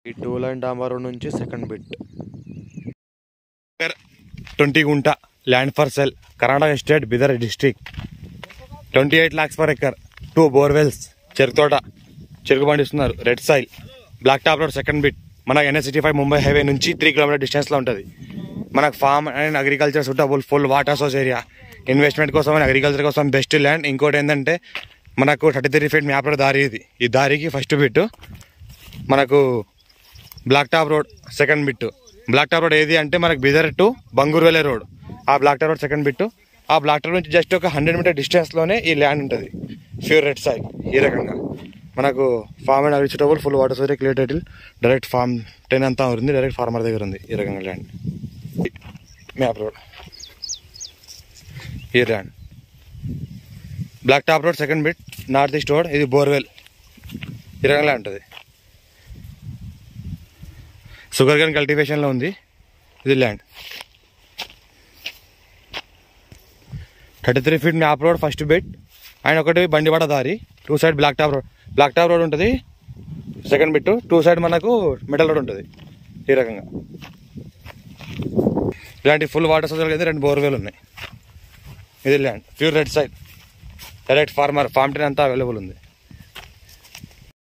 ఈ 2 line డాంబర్ road నుంచి second bit 20 గుంట land for cell, Karnataka state, Bidar district. 28 lakhs per acre, 2 borewells, చెరుకు తోట, చెరుకు పండిస్తున్నారు. Red soil, black top road second bit. మనకు NH85 ముంబై హైవే నుంచి 3 kilometer డిస్టెన్స్లో ఉంటుంది. మనకు farm and agriculture suitable, full water source area, investment కోసం అండ్ అగ్రికల్చర్ కోసం బెస్ట్ ల్యాండ్. ఇంకోటి ఏంటంటే మనకు 33 feet మ్యాప్ రోడ్ దారి ఇది. ఈ దారికి ఫస్ట్ బిట్ మనకు black top road second bit. Black top road ఏది అంటే మనకు బిదర్ టు బంగూర్వెల్లే రోడ్. ఆ black top road second bit. ఆ బ్లాక్ టాప్ నుంచి జస్ట్ ఒక 100 meter డిస్టెన్స్లోనే ఈ ల్యాండ్ ఉంటుంది. Pure red soil. ఈ రకంగా మనకు farm and agriculture full water source, clear title, direct form 10 అంతా ఉంది, డైరెక్ట్ ఫార్మర్ దగ్గర ఉంది. ఈ రకంగా ల్యాండ్ మ్యాప్ రోడ్. ఈ land black top road second bit, north east road. ఇది బోర్వెల్. ఈ రకంగా ఉంటుంది. షుగర్ కేన్ కల్టివేషన్లో ఉంది. ఇది land 33 feet map road first bit. And ఒకటి బండివాడ దారి, 2 side black top road. Black top road ఉంటుంది సెకండ్ బిట్, 2 side మనకు మెటల్ రోడ్ ఉంటుంది. ఈ రకంగా ఇలాంటి ఫుల్ వాటర్ సోర్స్ అయితే 2 బోర్వెల్ ఉన్నాయి. ఇది land pure red side, direct farmer, form 10 అంతా అవైలబుల్ ఉంది.